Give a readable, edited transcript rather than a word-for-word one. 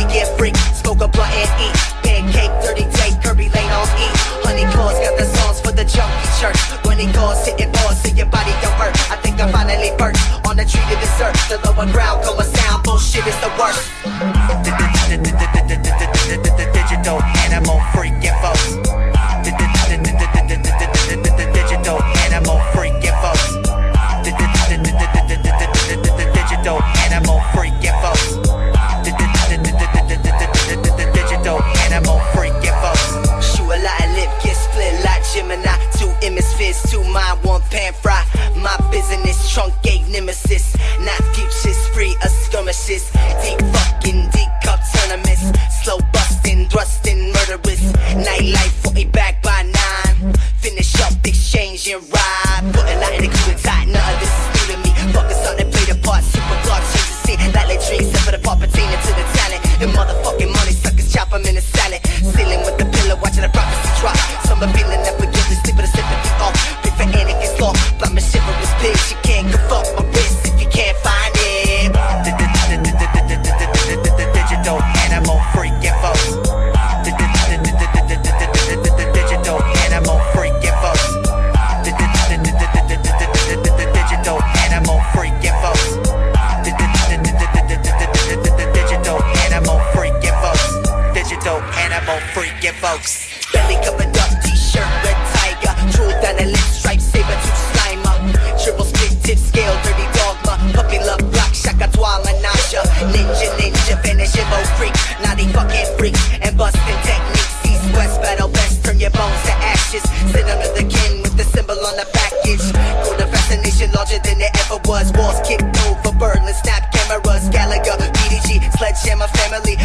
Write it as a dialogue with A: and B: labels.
A: we get freak, smoke a blunt and eat. Pancake, dirty take, Kirby Lane on E. Honey Claus got the songs for the junkie church. When he calls, sitting balls so your body don't hurt. I think I finally perched on the tree to dessert. The lower ground, come a sound, bullshit is the worst. Digital animal freaking folks. Digital animal freaking folks. Digital animal freaking folks. Digital animal freaking folks. Shoot a lot of lip, get split like Gemini. Two hemispheres, two mind, one pan fry. My business, truncate nemesis. Not futures, free of skirmishes. Deep fucking, deep cup tournaments. Slow busting, thrusting, murderous. Nightlife, 40 back by 9. Finish up, exchange and ride. Put a lot in the crew and tight, none of this is new to me. Focus on and play the part, super guard, change the scene. Like they dream, set for the part pertaining to the talent. The motherfucking money suckers, chop them in a salad. Ceiling with the pillow, watching the prophecy drop. Some are feeling never guilty, sleep with a sympathy off. Big for Anakin's law, blind my shiverous pigs. You can't go fuck my wrist if you can't find it. Digital animal freaking folks. Digital animal freaking folks. Digital animal freaking folks. Digital animal freaking folks. Digital animal freaking folks. Belly covered up, t-shirt, red tiger. Truth on the lip, stripe, saber tooth slimer. Triple split tip scale, dirty dogma. Puppy love block, shaka twala nasha. Ninja, vanish mo freak. Naughty fucking freaks and busting techniques. East west battle best, turn your bones to ashes. Sit under the king with the symbol on the package. Go to fascination larger than it ever was. Walls kicked over, Berlin snap cameras. Gallagher, BDG, sledgehammer family.